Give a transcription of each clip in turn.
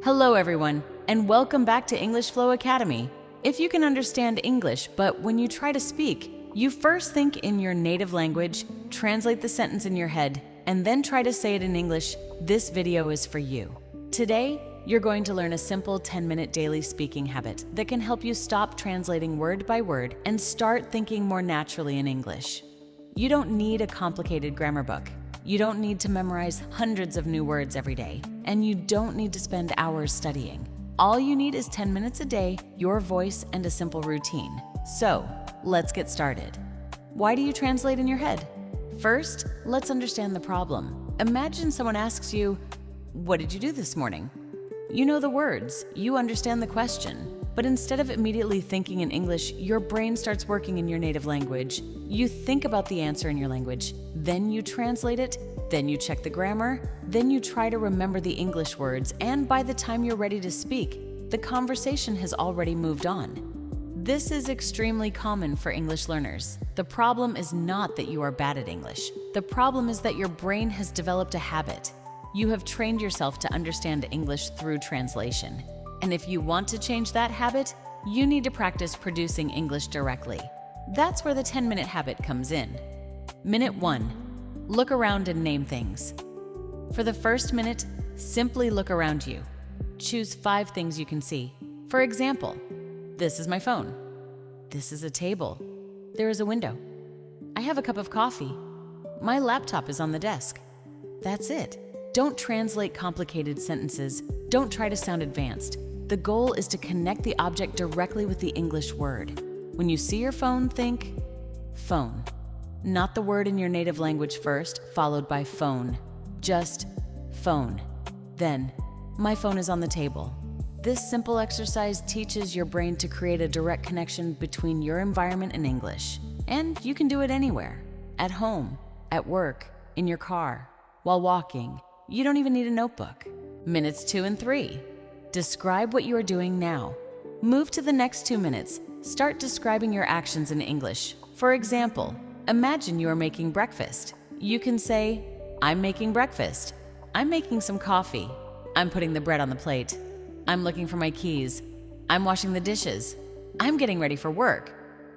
Hello everyone, and welcome back to English Flow Academy. If you can understand English, but when you try to speak, you first think in your native language, translate the sentence in your head, and then try to say it in English, this video is for you. Today, you're going to learn a simple 10-minute daily speaking habit that can help you stop translating word by word and start thinking more naturally in English. You don't need a complicated grammar book. You don't need to memorize hundreds of new words every day, and you don't need to spend hours studying. All you need is 10 minutes a day, your voice, and a simple routine. So, let's get started. Why do you translate in your head? First, let's understand the problem. Imagine someone asks you, "What did you do this morning?" You know the words, you understand the question, but instead of immediately thinking in English, your brain starts working in your native language. You think about the answer in your language, then you translate it, then you check the grammar, then you try to remember the English words, and by the time you're ready to speak, the conversation has already moved on. This is extremely common for English learners. The problem is not that you are bad at English. The problem is that your brain has developed a habit. You have trained yourself to understand English through translation. And if you want to change that habit, you need to practice producing English directly. That's where the 10-minute habit comes in. Minute 1. Look around and name things. For the first minute, simply look around you. Choose 5 things you can see. For example, this is my phone. This is a table. There is a window. I have a cup of coffee. My laptop is on the desk. That's it. Don't translate complicated sentences. Don't try to sound advanced. The goal is to connect the object directly with the English word. When you see your phone, think phone. Not the word in your native language first, followed by phone. Just phone. Then, my phone is on the table. This simple exercise teaches your brain to create a direct connection between your environment and English. And you can do it anywhere. At home, at work, in your car, while walking. You don't even need a notebook. Minutes 2 and 3. Describe what you are doing now. Move to the next 2 minutes. Start describing your actions in English. For example, imagine you are making breakfast. You can say, "I'm making breakfast. I'm making some coffee. I'm putting the bread on the plate. I'm looking for my keys. I'm washing the dishes. I'm getting ready for work."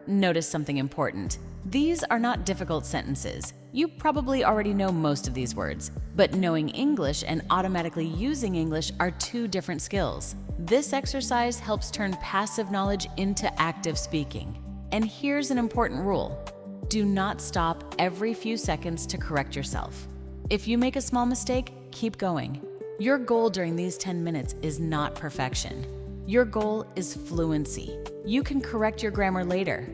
Notice something important. These are not difficult sentences. You probably already know most of these words, but knowing English and automatically using English are 2 different skills. This exercise helps turn passive knowledge into active speaking. And here's an important rule. Do not stop every few seconds to correct yourself. If you make a small mistake, keep going. Your goal during these 10 minutes is not perfection. Your goal is fluency. You can correct your grammar later.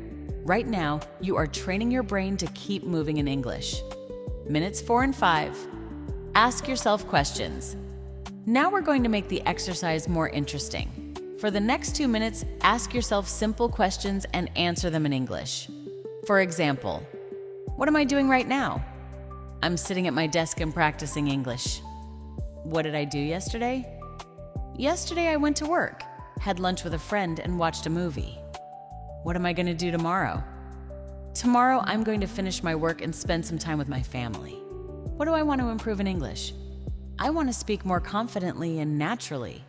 Right now, you are training your brain to keep moving in English. Minutes 4 and 5. Ask yourself questions. Now we're going to make the exercise more interesting. For the next 2 minutes, ask yourself simple questions and answer them in English. For example, what am I doing right now? I'm sitting at my desk and practicing English. What did I do yesterday? Yesterday I went to work, had lunch with a friend, and watched a movie. What am I going to do tomorrow? Tomorrow I'm going to finish my work and spend some time with my family. What do I want to improve in English? I want to speak more confidently and naturally.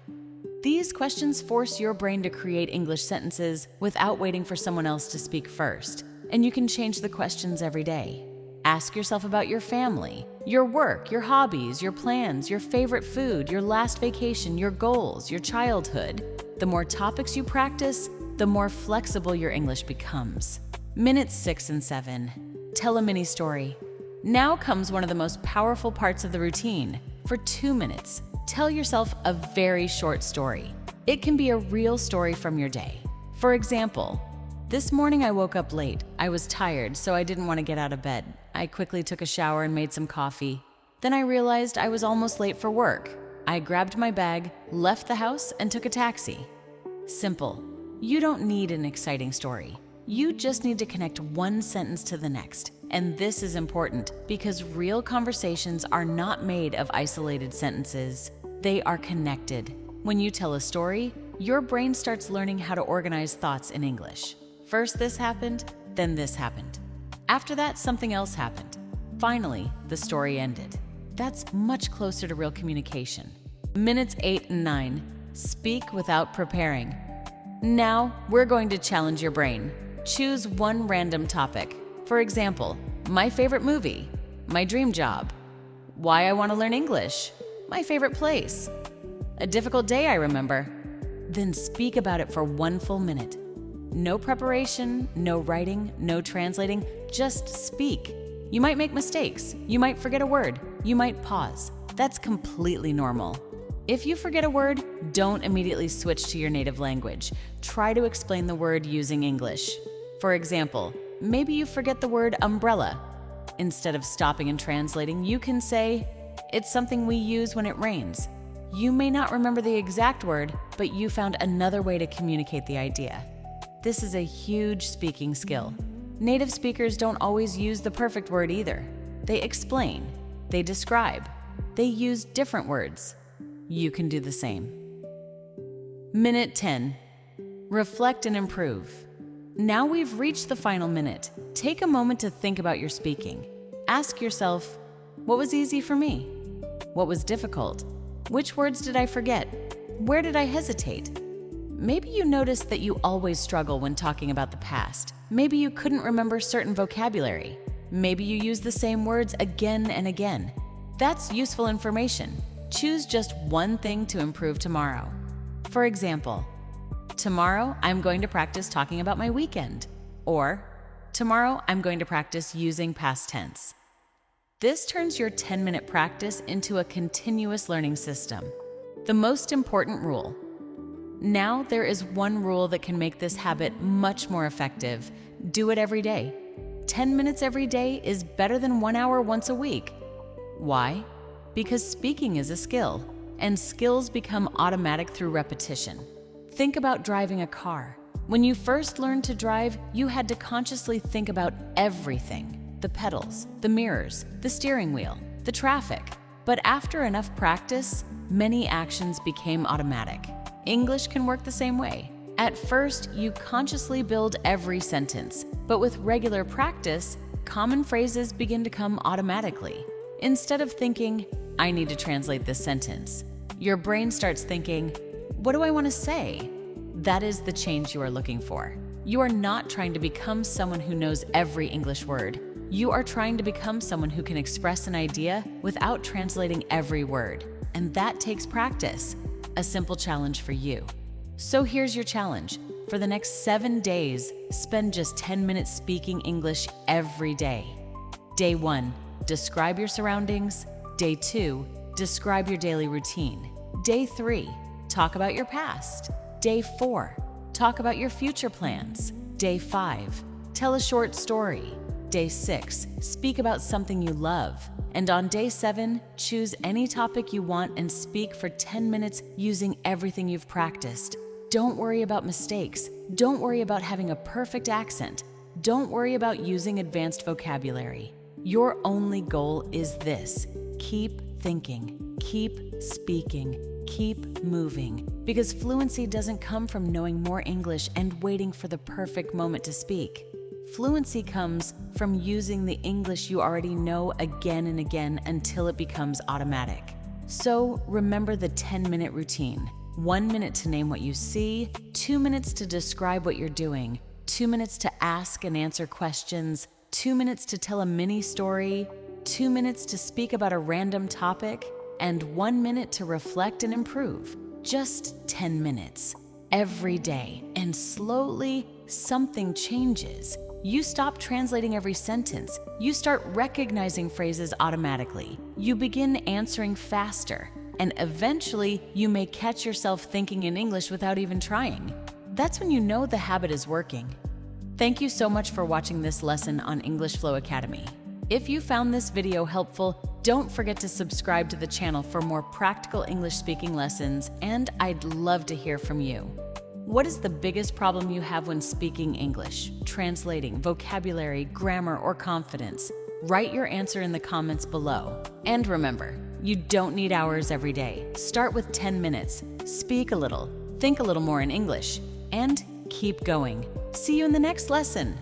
These questions force your brain to create English sentences without waiting for someone else to speak first, and you can change the questions every day. Ask yourself about your family, your work, your hobbies, your plans, your favorite food, your last vacation, your goals, your childhood. The more topics you practice, the more flexible your English becomes. Minutes 6 and 7. Tell a mini story. Now comes one of the most powerful parts of the routine. For 2 minutes, tell yourself a very short story. It can be a real story from your day. For example, this morning I woke up late. I was tired, so I didn't want to get out of bed. I quickly took a shower and made some coffee. Then I realized I was almost late for work. I grabbed my bag, left the house, and took a taxi. Simple. You don't need an exciting story. You just need to connect one sentence to the next. And this is important because real conversations are not made of isolated sentences. They are connected. When you tell a story, your brain starts learning how to organize thoughts in English. First this happened, then this happened. After that, something else happened. Finally, the story ended. That's much closer to real communication. Minutes 8 and 9. Speak without preparing. Now, we're going to challenge your brain. Choose one random topic. For example, my favorite movie, my dream job, why I want to learn English, my favorite place, a difficult day I remember. Then speak about it for 1 full minute. No preparation, no writing, no translating, just speak. You might make mistakes, you might forget a word, you might pause. That's completely normal. If you forget a word, don't immediately switch to your native language. Try to explain the word using English. For example, maybe you forget the word umbrella. Instead of stopping and translating, you can say, "It's something we use when it rains." You may not remember the exact word, but you found another way to communicate the idea. This is a huge speaking skill. Native speakers don't always use the perfect word either. They explain, they describe, they use different words. You can do the same. Minute 10. Reflect and improve. Now we've reached the final minute. Take a moment to think about your speaking. Ask yourself, what was easy for me? What was difficult? Which words did I forget? Where did I hesitate? Maybe you noticed that you always struggle when talking about the past. Maybe you couldn't remember certain vocabulary. Maybe you use the same words again and again. That's useful information. Choose just one thing to improve tomorrow. For example, tomorrow I'm going to practice talking about my weekend. Or, tomorrow I'm going to practice using past tense. This turns your 10-minute practice into a continuous learning system. The most important rule. Now there is one rule that can make this habit much more effective. Do it every day. 10 minutes every day is better than 1 hour once a week. Why? Because speaking is a skill, and skills become automatic through repetition. Think about driving a car. When you first learned to drive, you had to consciously think about everything. The pedals, the mirrors, the steering wheel, the traffic. But after enough practice, many actions became automatic. English can work the same way. At first, you consciously build every sentence, but with regular practice, common phrases begin to come automatically. Instead of thinking, I need to translate this sentence, your brain starts thinking, what do I want to say? That is the change you are looking for. You are not trying to become someone who knows every English word. You are trying to become someone who can express an idea without translating every word. And that takes practice. A simple challenge for you. So here's your challenge. For the next 7 days, spend just 10 minutes speaking English every day. Day 1, describe your surroundings. Day 2, describe your daily routine. Day 3, talk about your past. Day 4, talk about your future plans. Day 5, tell a short story. Day 6, speak about something you love. And on day 7, choose any topic you want and speak for 10 minutes using everything you've practiced. Don't worry about mistakes. Don't worry about having a perfect accent. Don't worry about using advanced vocabulary. Your only goal is this: keep thinking, keep speaking, keep moving. Because fluency doesn't come from knowing more English and waiting for the perfect moment to speak. Fluency comes from using the English you already know again and again until it becomes automatic. So remember the 10-minute routine. 1 minute to name what you see, 2 minutes to describe what you're doing, 2 minutes to ask and answer questions, 2 minutes to tell a mini story, 2 minutes to speak about a random topic, and 1 minute to reflect and improve. Just 10 minutes every day, and slowly something changes. You stop translating every sentence. You start recognizing phrases automatically. You begin answering faster. And eventually, you may catch yourself thinking in English without even trying. That's when you know the habit is working. Thank you so much for watching this lesson on English Flow Academy. If you found this video helpful, don't forget to subscribe to the channel for more practical English speaking lessons, and I'd love to hear from you. What is the biggest problem you have when speaking English, translating, vocabulary, grammar, or confidence? Write your answer in the comments below. And remember, you don't need hours every day. Start with 10 minutes, speak a little, think a little more in English, and keep going. See you in the next lesson.